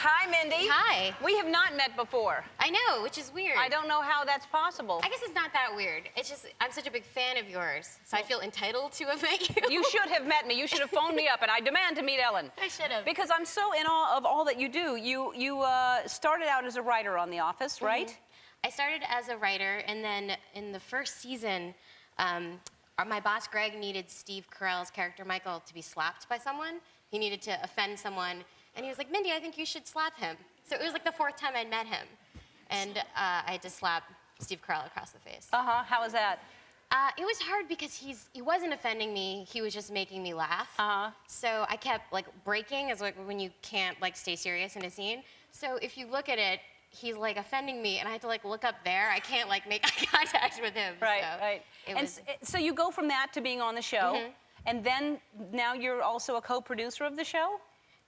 Hi, Mindy. Hi. We have not met before. I know, which is weird. I don't know how that's possible. I guess it's not that weird. It's just, I'm such a big fan of yours, so I feel entitled to have met you. You should have met me. You should have phoned me up, and I demand to meet Ellen. I should have. Because I'm so in awe of all that you do. You started out as a writer on The Office, right? I started as a writer, and then in the first season, my boss, Greg, needed Steve Carell's character, Michael, to be slapped by someone. He needed to offend someone, and he was like, Mindy, I think you should slap him. So it was like the 4th time I'd met him, and I had to slap Steve Carell across the face. How was that? It was hard because he wasn't offending me, he was just making me laugh. So I kept like breaking, as like when you can't like stay serious in a scene. So if you look at it, he's like offending me, and I had to like look up there. I can't like make eye contact with him. Right, so right. So you go from that to being on the show, and then now you're also a co-producer of the show?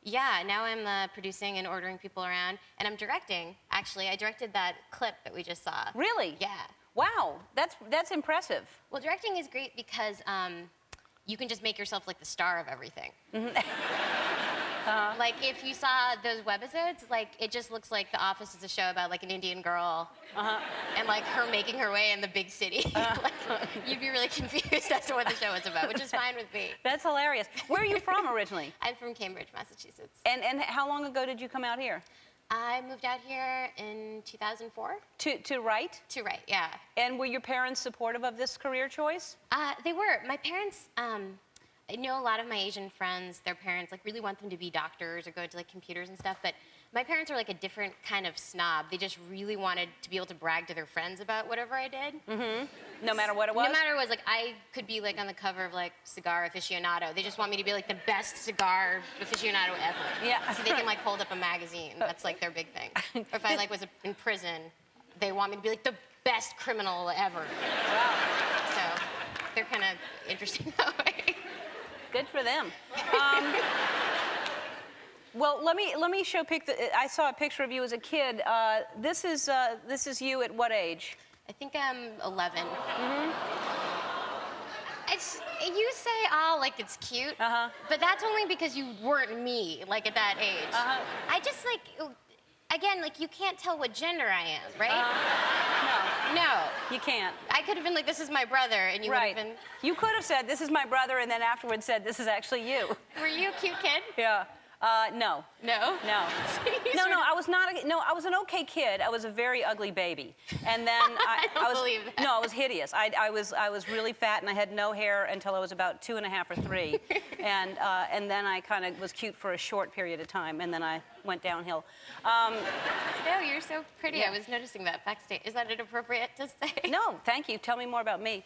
Yeah, now I'm producing and ordering people around, and I'm directing. Actually, I directed that clip that we just saw. Really? Yeah. Wow, that's impressive. Well, directing is great because you can just make yourself like the star of everything. Like if you saw those webisodes, like it just looks like The Office is a show about like an Indian girl and like her making her way in the big city. Like, you'd be really confused as to what the show is about, which is fine with me. That's hilarious. Where are you from originally? I'm from Cambridge, Massachusetts. And how long ago did you come out here? I moved out here in 2004. To write? To write, yeah. And were your parents supportive of this career choice? They were. My parents, I know a lot of my Asian friends, their parents like really want them to be doctors or go into like computers and stuff, but my parents are like a different kind of snob. They just really wanted to be able to brag to their friends about whatever I did. No matter what it was? No matter what it was, like I could be like on the cover of like Cigar Aficionado. They just want me to be like the best cigar aficionado ever. Yeah. So they can like hold up a magazine. That's like their big thing. Or if I like was in prison, they want me to be like the best criminal ever. Wow. So they're kind of interesting that way. Good for them. Well, let me show I saw a picture of you as a kid. This is you at what age? I think I'm 11. You say, oh, like it's cute, but that's only because you weren't me, like at that age. I just like, again, like you can't tell what gender I am, right? No. You can't. I could have been like, this is my brother, and you would have been. You could have said, this is my brother, and then afterwards said, this is actually you. Were you a cute kid? Yeah. No. No? No. No, I was not. I was an okay kid. I was a very ugly baby, and then I don't believe that. No, I was hideous. I was really fat, and I had no hair until I was about 2.5 or 3, and then I kind of was cute for a short period of time, and then I went downhill. No, you're so pretty. Yeah. I was noticing that backstage. Is that inappropriate to say? No, thank you. Tell me more about me.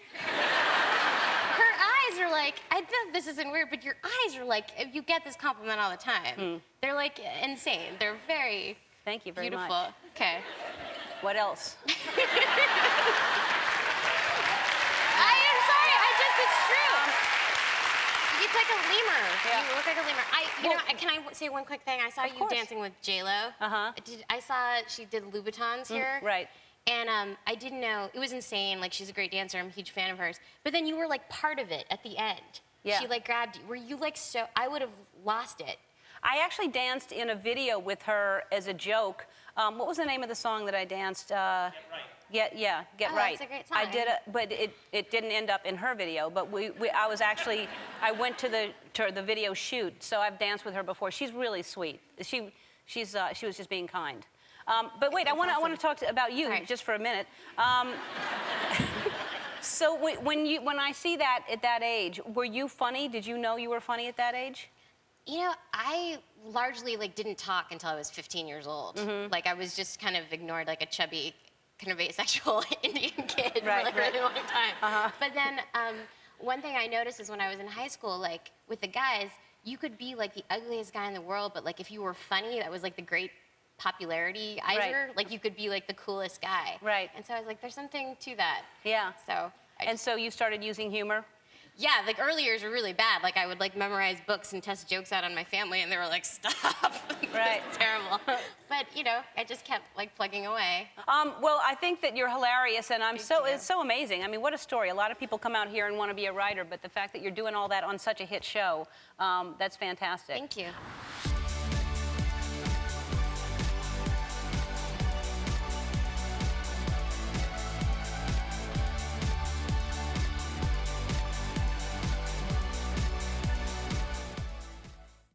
Her eyes are like, I know this isn't weird, but your eyes are like, you get this compliment all the time. They're like insane. They're very Thank you very beautiful. much. Okay. What else? I am sorry, it's true. It's like a lemur. Yeah. You look like a lemur. Can I say one quick thing? I saw you dancing with J-Lo. I saw she did Louboutins here. Right. And I didn't know, it was insane. Like, she's a great dancer. I'm a huge fan of hers. But then you were like part of it at the end. Yeah. She like grabbed you. Were you like so, I would have lost it. I actually danced in a video with her as a joke. What was the name of the song that I danced? Get Right. Get Right. That's a great song. I did but it didn't end up in her video. But I went to the video shoot, so I've danced with her before. She's really sweet. She was just being kind. But wait, I want to talk about you just for a minute. So when I see that at that age, were you funny? Did you know you were funny at that age? You know, I largely like didn't talk until I was 15 years old. Like I was just kind of ignored like a chubby, kind of asexual Indian kid for like a really long time. But then one thing I noticed is when I was in high school, like with the guys, you could be like the ugliest guy in the world, but like if you were funny, that was like the great popularizer. Like you could be like the coolest guy. Right. And so I was like, there's something to that. Yeah. So. So you started using humor? Yeah, like early years were really bad. Like I would like memorize books and test jokes out on my family, and they were like, "Stop!" Right. It's terrible. But you know, I just kept like plugging away. Well, I think that you're hilarious, and it's so amazing. I mean, what a story. A lot of people come out here and want to be a writer, but the fact that you're doing all that on such a hit show, that's fantastic. Thank you.